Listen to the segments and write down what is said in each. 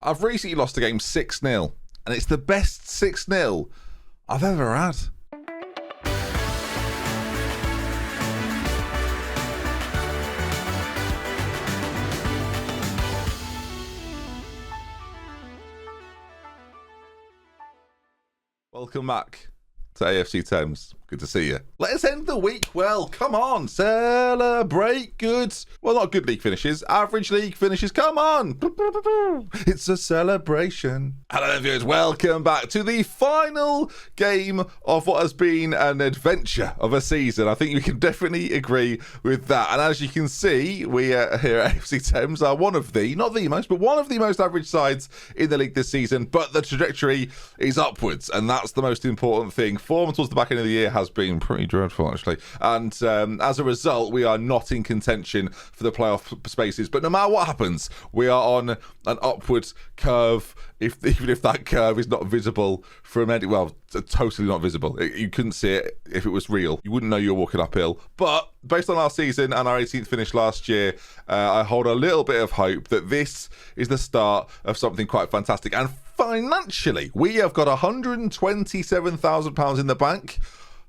I've recently lost a game 6-0, and it's the best 6-0 I've ever had. Welcome back to AFC Thames. Good to see you. Let's end the week well. Come on, celebrate good. Well, not good league finishes, average league finishes. Come on. It's a celebration. Hello, viewers. Welcome back to the final game of what has been an adventure of a season. I think we can definitely agree with that. And as you can see, we here at AFC Thames are one of the, not the most, but one of the most average sides in the league this season. But the trajectory is upwards, and that's the most important thing. Form towards the back end of the year has been pretty dreadful, actually, and as a result we are not in contention for the playoff spaces. But no matter what happens, we are on an upward curve, even if that curve is not visible from any, well, totally not visible. You couldn't see it if it was real. You wouldn't know you were walking uphill. But based on our season and our 18th finish last year, I hold a little bit of hope that this is the start of something quite fantastic. And financially, we have got £127,000 in the bank.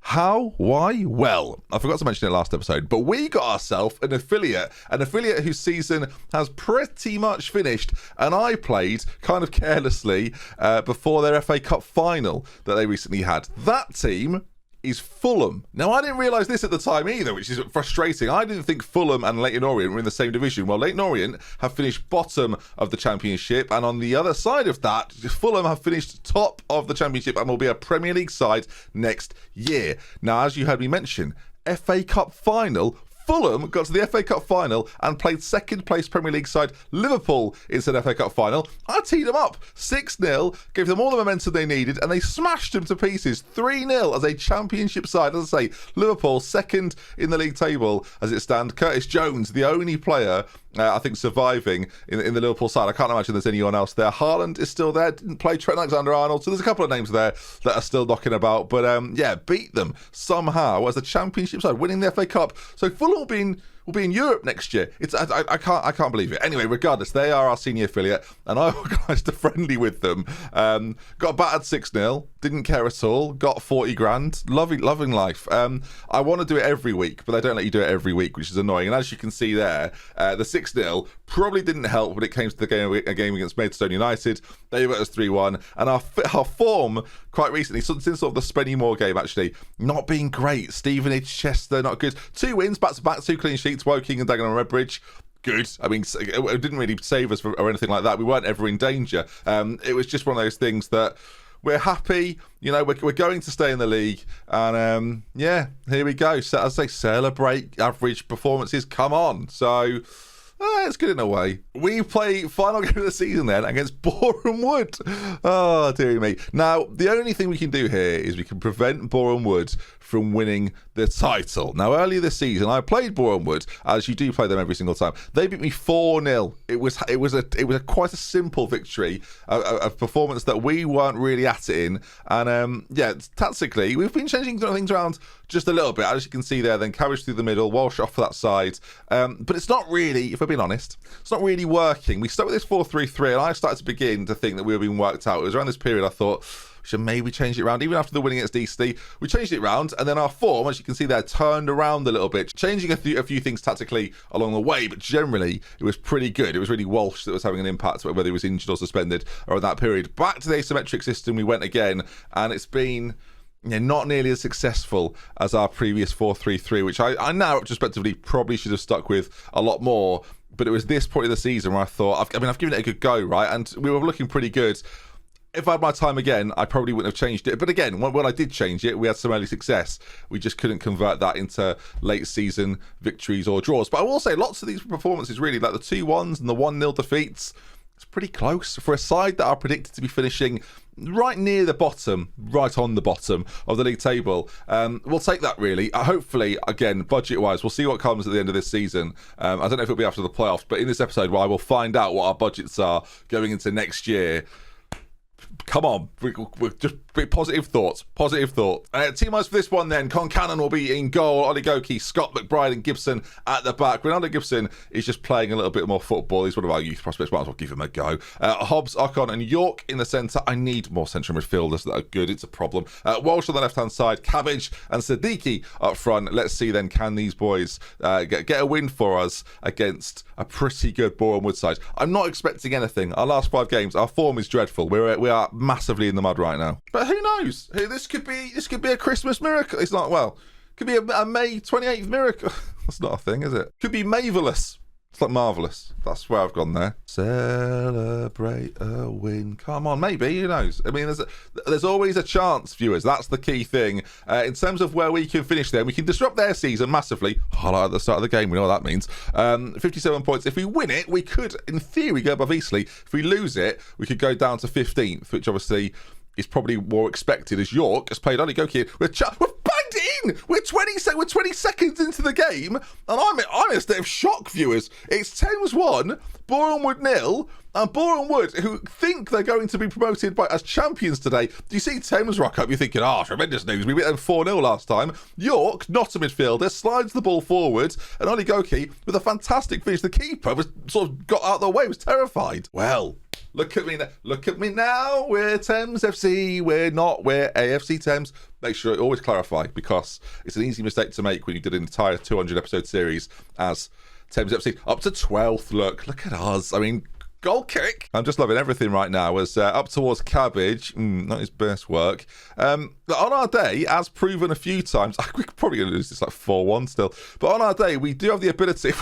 How? Why? Well, I forgot to mention it last episode, but we got ourselves an affiliate whose season has pretty much finished, and I played kind of carelessly before their FA Cup final that they recently had. That team is Fulham. Now, I didn't realise this at the time either, which is frustrating. I didn't think Fulham and Leyton Orient were in the same division. Well, Leyton Orient have finished bottom of the Championship, and on the other side of that, Fulham have finished top of the Championship and will be a Premier League side next year. Now, as you heard me mention, FA Cup final, Fulham got to the FA Cup final and played second place Premier League side Liverpool in said FA Cup final. I teed them up 6-0, gave them all the momentum they needed, and they smashed them to pieces 3-0 as a Championship side. As I say, Liverpool second in the league table as it stands. Curtis Jones, the only player I think surviving in the Liverpool side. I can't imagine there's anyone else there. Haaland is still there, didn't play. Trent Alexander-Arnold. So there's a couple of names there that are still knocking about. But yeah, beat them somehow as a Championship side, winning the FA Cup. So Fulham will be in Europe next year. I can't believe it. Anyway, regardless, they are our senior affiliate, and I organised a friendly with them. Got battered 6-0, didn't care at all. Got 40 grand, loving life. I want to do it every week, but they don't let you do it every week, which is annoying. And as you can see there, the 6-0 probably didn't help when it came to the game against Maidstone United. They were us 3-1, and our form quite recently, since sort of the Spennymoor game, actually not being great. Stevenage, Chester, not good. 2 wins back to back, 2 clean sheets. Woking and Dagenham and Redbridge, good. I mean, it didn't really save us or anything like that. We weren't ever in danger. It was just one of those things that we're happy, you know, we're going to stay in the league, and yeah, here we go. So, as I say, celebrate average performances. Come on. So it's good in a way. We play final game of the season then against Boreham Wood. Oh, dearie me. Now, the only thing we can do here is we can prevent Boreham Wood from winning the title. Now, earlier this season, I played Boreham Wood, as you do play them every single time. They beat me 4-0. It was quite a simple victory, a performance that we weren't really at it in. And yeah, tactically, we've been changing things around just a little bit, as you can see there. Then Carriage through the middle, Walsh off that side. But it's not really, if we're being honest, it's not really working. We stuck with this 4-3-3, and I started to begin to think that we were being worked out. It was around this period I thought, should maybe change it around. Even after the win against Eastleigh, we changed it around, and then our form, as you can see there, turned around a little bit, changing a few things tactically along the way, but generally it was pretty good. It was really Walsh that was having an impact, whether he was injured or suspended or in that period. Back to the asymmetric system we went again, and it's been not nearly as successful as our previous 4-3-3, which I now retrospectively probably should have stuck with a lot more. But it was this point of the season where I thought, I've given it a good go, right? And we were looking pretty good. If I had my time again, I probably wouldn't have changed it. But again, when I did change it, we had some early success. We just couldn't convert that into late season victories or draws. But I will say, lots of these performances, really, like the 2-1s and the 1-0 defeats, it's pretty close for a side that are predicted to be finishing right near the bottom, right on the bottom of the league table. We'll take that, really. Hopefully, again, budget-wise, we'll see what comes at the end of this season. I don't know if it'll be after the playoffs, but in this episode, I will find out what our budgets are going into next year. Come on, we're just Positive thoughts. Positive thoughts. Team-wise for this one then, Cannon will be in goal. Oligoki, Scott McBride and Gibson at the back. Ronaldo Gibson is just playing a little bit more football. He's one of our youth prospects. Might as well give him a go. Hobbs, Ocon and York in the centre. I need more central midfielders that are good. It's a problem. Walsh on the left-hand side. Cabbage and Siddiqui up front. Let's see then, can these boys get a win for us against a pretty good Boreham Wood side? I'm not expecting anything. Our last 5 games, our form is dreadful. We are massively in the mud right now. But who knows? This could be a Christmas miracle. It's not, well, could be a May 28th miracle. That's not a thing, is it? Could be Mavelous. It's like marvellous. That's where I've gone there. Celebrate a win. Come on, maybe. Who knows? I mean, there's always a chance, viewers. That's the key thing. In terms of where we can finish them, we can disrupt their season massively. Highlight at the start of the game. We know what that means. 57 points. If we win it, we could, in theory, go above Eastleigh. If we lose it, we could go down to 15th, which obviously is probably more expected as York has played Oligoki. We've banged it in! We're 20 seconds into the game, and I'm in a state of shock, viewers. It's Thames 1, Boreham Wood 0, and Boreham Wood, who think they're going to be promoted as champions today. Do you see Thames rock up? You're thinking, tremendous news. We beat them 4-0 last time. York, not a midfielder, slides the ball forward, and Oligoki, with a fantastic finish. The keeper was sort of got out of the way, was terrified. Well, look at me now. We're Thames FC. We're AFC Thames. Make sure you always clarify, because it's an easy mistake to make when you did an entire 200 episode series as Thames FC. Up to 12th. Look at us. I mean, goal kick. I'm just loving everything right now. As up towards Cabbage, not his best work. On our day, as proven a few times, we're probably going to lose this like 4-1 still. But on our day, we do have the ability.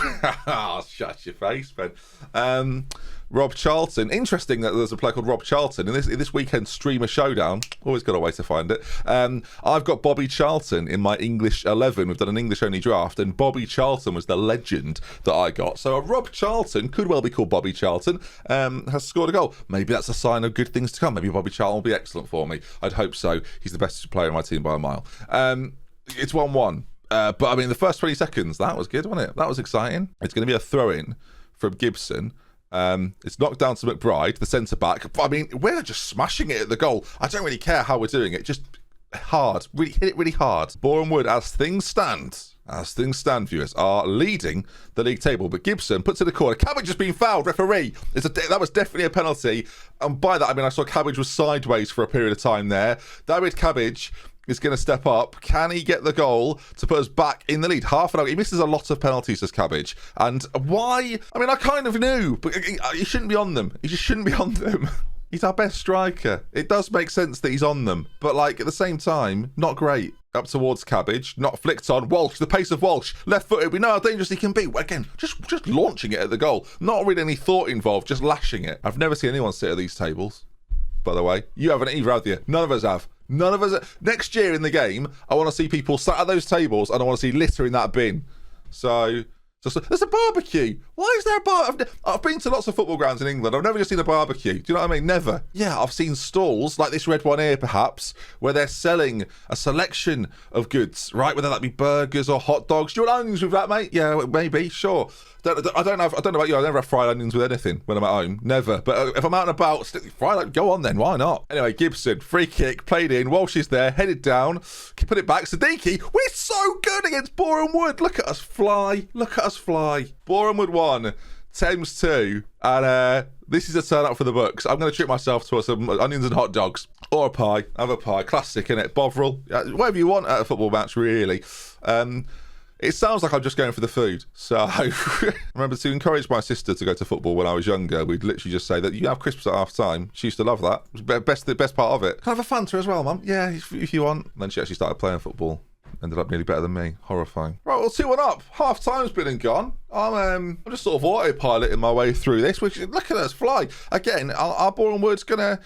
Shut your face, Ben. Rob Charlton. Interesting that there's a player called Rob Charlton in this weekend streamer showdown. Always got a way to find it. I've got Bobby Charlton in my English 11. We've done an English only draft, and Bobby Charlton was the legend that I got. So a Rob Charlton, could well be called Bobby Charlton, has scored a goal. Maybe that's a sign of good things to come. Maybe Bobby Charlton will be excellent for me. I'd hope so. He's the best player in my team by a mile. It's 1-1. But I mean, the first 20 seconds, that was good, wasn't it? That was exciting. It's going to be a throw-in from Gibson. It's knocked down to McBride, the centre-back. I mean, we're just smashing it at the goal. I don't really care how we're doing it. Just hard. Really hit it really hard. Boreham Wood, as things stand, viewers, are leading the league table. But Gibson puts in a corner. Cabbage has been fouled. Referee. That was definitely a penalty. And by that, I mean, I saw Cabbage was sideways for a period of time there. David Cabbage is going to step up. Can he get the goal to put us back in the lead? Half an hour. He misses a lot of penalties, as Cabbage. And why? I mean, I kind of knew, but he shouldn't be on them. He just shouldn't be on them. He's our best striker. It does make sense that he's on them. But, like, at the same time, not great. Up towards Cabbage, not flicked on. Walsh, the pace of Walsh, left-footed. We know how dangerous he can be. Again, just launching it at the goal. Not really any thought involved, just lashing it. I've never seen anyone sit at these tables, by the way. You haven't either, have you? None of us have. None of us. Next year in the game, I want to see people sat at those tables, and I want to see litter in that bin. So there's a barbecue. Why is there a barbecue? I've been to lots of football grounds in England. I've never just seen a barbecue. Do you know what I mean? Never. Yeah, I've seen stalls like this red one here, perhaps, where they're selling a selection of goods, right? Whether that be burgers or hot dogs. Do you want onions with that, mate? Yeah, maybe. Sure. I don't know about you. I never have fried onions with anything when I'm at home. Never. But if I'm out and about, go on then. Why not? Anyway, Gibson, free kick, played in. Walsh is there, headed down. Put it back. Siddiqui, we're so good against Boreham Wood. Look at us fly. Boreham Wood 1, Thames 2. And this is a turn up for the books. I'm going to treat myself to some onions and hot dogs. Or a pie. Have a pie. Classic, innit? Bovril. Whatever you want at a football match, really. It sounds like I'm just going for the food. So I remember to encourage my sister to go to football when I was younger. We'd literally just say that you have crisps at half time. She used to love that. It was the best part of it. Can I have a Fanta as well, Mum? Yeah, if you want. And then she actually started playing football. Ended up nearly better than me. Horrifying. Right, well, 2-1 up. Half time's been and gone. I'm just sort of autopiloting my way through this. Which, look at us fly. Again, our Boreham Wood's gonna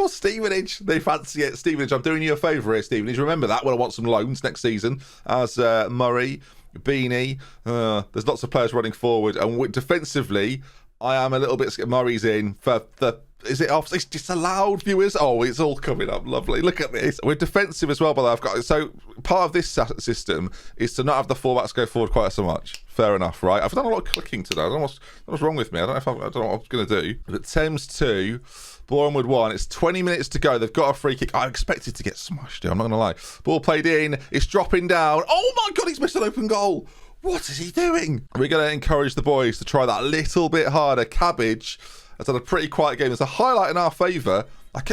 Stevenage. They fancy it. Stevenage, I'm doing you a favour here, Stevenage. Remember that when I want some loans next season. As Murray, Beanie. There's lots of players running forward, and defensively, I am a little bit scared. Murray's in for the Is it off? It's disallowed, viewers. Oh, it's all coming up. Lovely. Look at this. We're defensive as well, by the way. I've got, so part of this system is to not have the fullbacks go forward quite so much. Fair enough, right? I've done a lot of clicking today. I don't know what's wrong with me. I don't know what I was going to do. But Thames 2, Bournemouth 1. It's 20 minutes to go. They've got a free kick. I expected to get smashed here. I'm not going to lie. Ball played in. It's dropping down. Oh my God, he's missed an open goal. What is he doing? We're going to encourage the boys to try that a little bit harder. Cabbage has had a pretty quiet game. There's a highlight in our favour.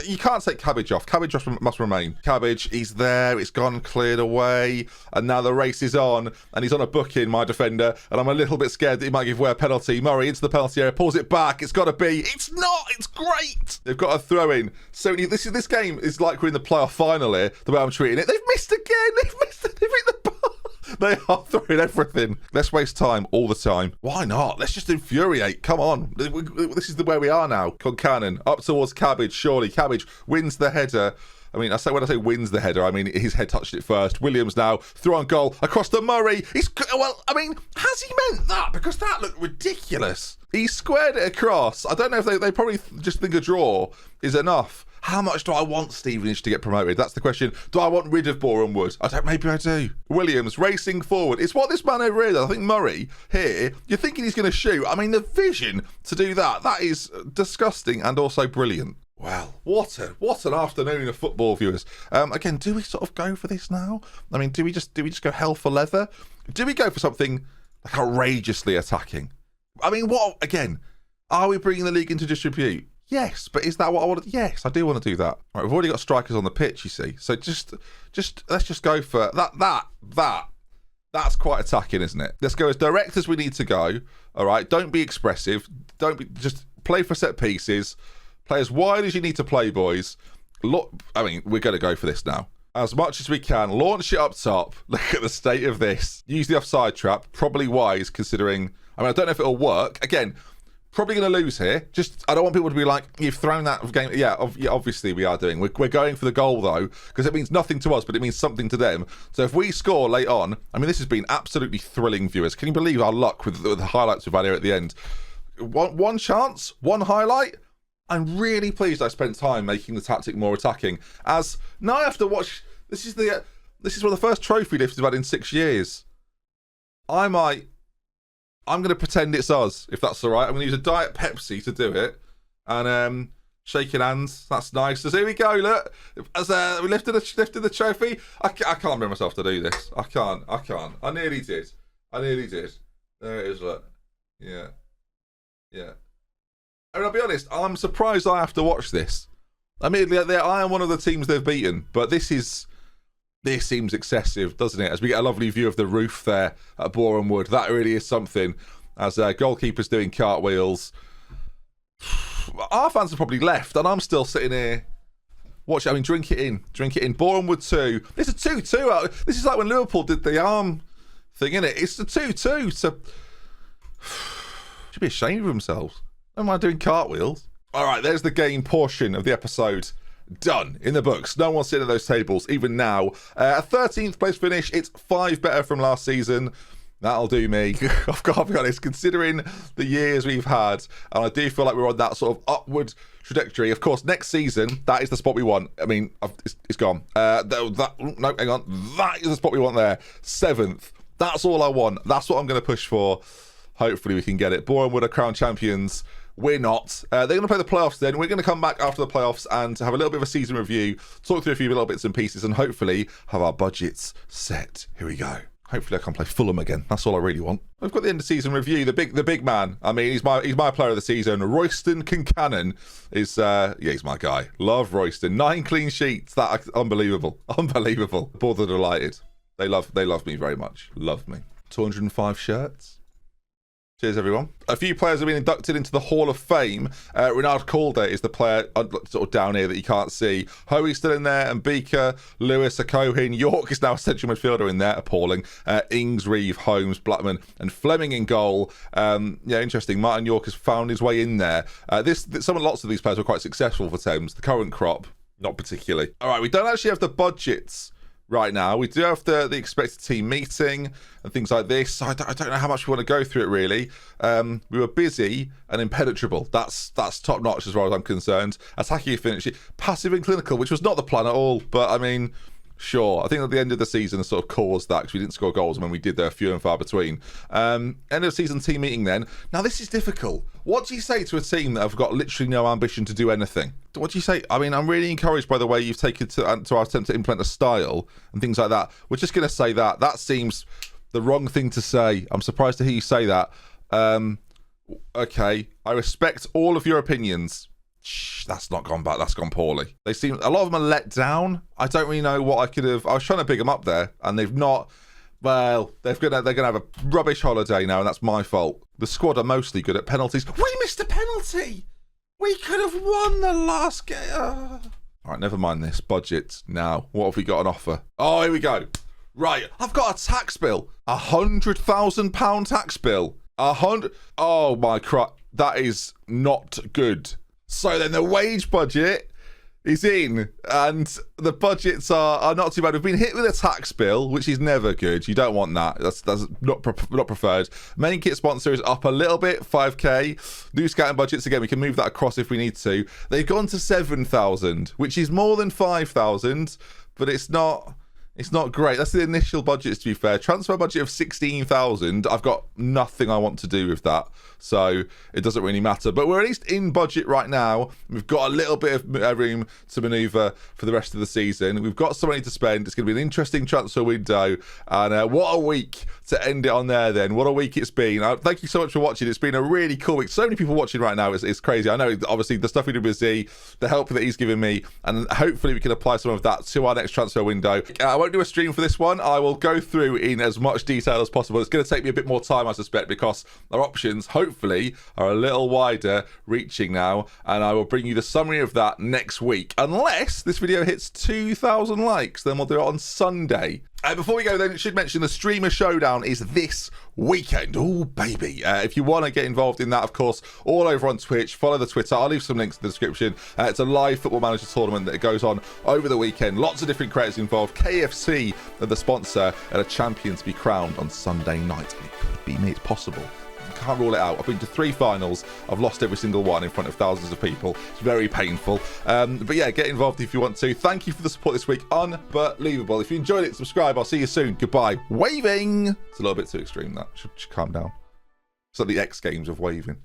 You can't take Cabbage off. Cabbage must remain. Cabbage, he's there. It's gone, cleared away. And now the race is on. And he's on a booking, my defender. And I'm a little bit scared that he might give away a penalty. Murray into the penalty area. Pulls it back. It's got to be. It's not. It's great. They've got a throw in. So this game is like we're in the playoff final here, the way I'm treating it. They've missed again. They've hit the bar. They are throwing everything. Let's waste time all the time. Why not? Let's just infuriate. Come on. This is where we are now. Canon up towards Cabbage. Surely Cabbage wins the header. I mean, when I say wins the header, I mean his head touched it first. Williams now through on goal across to Murray. Well, I mean, has he meant that? Because that looked ridiculous. He squared it across. I don't know if they probably just think a draw is enough. How much do I want Stevenage to get promoted? That's the question. Do I want rid of Bournemouth? Maybe I do. Williams racing forward. It's what this man over here does. I think Murray here, you're thinking he's going to shoot. I mean, the vision to do that is disgusting and also brilliant. Well, what an afternoon of football, viewers. Again, do we sort of go for this now? I mean, do we just go hell for leather? Do we go for something like outrageously attacking? I mean, again, are we bringing the league into disrepute? Yes, but is that what I want to... Yes, I do want to do that. Right, we've already got strikers on the pitch, you see. So just let's just go for that. That's quite attacking, isn't it? Let's go as direct as we need to go. All right, don't be expressive. Just play for set pieces. Play as wide as you need to play, boys. Look, I mean, we're going to go for this now. As much as we can. Launch it up top. Look at the state of this. Use the offside trap. Probably wise, considering... I mean, I don't know if it'll work. Again... Probably going to lose here. I don't want people to be like, you've thrown that game. Yeah, obviously we are doing. We're going for the goal, though, because it means nothing to us, but it means something to them. So if we score late on, I mean, this has been absolutely thrilling, viewers. Can you believe our luck with the highlights we've had here at the end? One chance, one highlight. I'm really pleased I spent time making the tactic more attacking. As now I have to watch. This is one of the first trophy lifts we've had in 6 years. I'm going to pretend it's us, if that's all right. I'm going to use a Diet Pepsi to do it. And shaking hands. That's nice. So here we go, look. As we lifted the trophy. I can't bring myself to do this. I can't. I nearly did. There it is, look. Yeah. I mean, I'll be honest. I'm surprised I have to watch this. I mean, I am one of the teams they've beaten. But this seems excessive, doesn't it? As we get a lovely view of the roof there at Boreham Wood. That really is something. As goalkeeper's doing cartwheels. Our fans have probably left, and I'm still sitting here watching. I mean, drink it in. Boreham Wood 2. It's a 2-2. This is like when Liverpool did the arm thing, innit? It's the 2-2. So... should be ashamed of themselves. Am I doing cartwheels? All right, there's the game portion of the episode. Done. In the books. No one's sitting at those tables, even now. A 13th place finish. It's 5 better from last season. That'll do me. I've got to be honest, considering the years we've had, and I do feel like we're on that sort of upward trajectory. Of course, next season, that is the spot we want. I mean, it's gone. No, hang on. That is the spot we want there. 7th. That's all I want. That's what I'm going to push for. Hopefully we can get it. Boreham Wood are crown champions. We're not. They're going to play the playoffs then. We're going to come back after the playoffs and have a little bit of a season review, talk through a few little bits and pieces, and hopefully have our budgets set. Here we go. Hopefully I can play Fulham again. That's all I really want. We've got the end of season review. The big man. I mean, he's my player of the season. Royston Canon is he's my guy. Love Royston. 9 clean sheets. That's unbelievable. Unbelievable. Both are delighted. They love me very much. Love me. 205 shirts. Cheers, everyone. A few players have been inducted into the Hall of Fame. Renard Calder is the player sort of down here that you can't see. Hoey's still in there, and Beaker, Lewis, Cohen. York is now a central midfielder in there, appalling. Ings, Reeve, Holmes, Blackman, and Fleming in goal. Yeah, interesting. Martin York has found his way in there. Lots of these players were quite successful for Thames. The current crop, not particularly. All right, we don't actually have the budgets right now. We do have the expected team meeting and things like this. So I don't know how much we want to go through it, really. We were busy and impenetrable. That's top notch as far as I'm concerned. Attacking efficiency, passive and clinical, which was not the plan at all. But I mean, sure. I think at the end of the season, sort of caused that because we didn't score goals when we did. They're few and far between. End of season team meeting then. Now, this is difficult. What do you say to a team that have got literally no ambition to do anything? What do you say? I mean, I'm really encouraged by the way you've taken to our attempt to implement a style and things like that. We're just going to say that. That seems the wrong thing to say. I'm surprised to hear you say that. Okay. I respect all of your opinions. Shh, that's not gone back. That's gone poorly. They seem, a lot of them are let down. I don't really know what I could have. I was trying to big them up there, and they've not. Well, they're gonna have a rubbish holiday now, and that's my fault. The squad are mostly good at penalties. We missed a penalty. We could have won the last game. All right, never mind this. Budget now. What have we got on offer? Oh, here we go. Right, I've got a tax bill. £100,000 tax bill. 100. Oh my crap. That is not good. So then the wage budget is in, and the budgets are not too bad. We've been hit with a tax bill, which is never good. You don't want that. That's not preferred. Main kit sponsor is up a little bit, 5k. New scouting budgets, again, we can move that across if we need to. They've gone to 7,000, which is more than 5,000, but it's not great. That's the initial budgets, to be fair. Transfer budget of 16,000. I've got nothing I want to do with that, so it doesn't really matter. But we're at least in budget right now. We've got a little bit of room to manoeuvre for the rest of the season. We've got some money to spend. It's going to be an interesting transfer window. And what a week to end it on there then. What a week it's been. Thank you so much for watching. It's been a really cool week. So many people watching right now. It's crazy. I know, obviously, the stuff we did with Z, the help that he's given me, and hopefully we can apply some of that to our next transfer window. I won't do a stream for this one. I will go through in as much detail as possible. It's going to take me a bit more time, I suspect, because our options, hopefully, are a little wider reaching now, and I will bring you the summary of that next week. Unless this video hits 2,000 likes, then we'll do it on Sunday. Before we go then, I should mention the Streamer Showdown is this weekend. Oh, baby. If you want to get involved in that, of course, all over on Twitch, follow the Twitter. I'll leave some links in the description. It's a live Football Manager tournament that goes on over the weekend. Lots of different creators involved. KFC are the sponsor, and a champion to be crowned on Sunday night. It could be me. It's possible. Can't rule it out. I've been to 3 finals. I've lost every single one in front of thousands of people. It's very painful. But yeah, get involved if you want to. Thank you for the support this week. Unbelievable. If you enjoyed it, subscribe. I'll see you soon. Goodbye. Waving. It's a little bit too extreme, that. Should calm down. It's like the X Games of waving.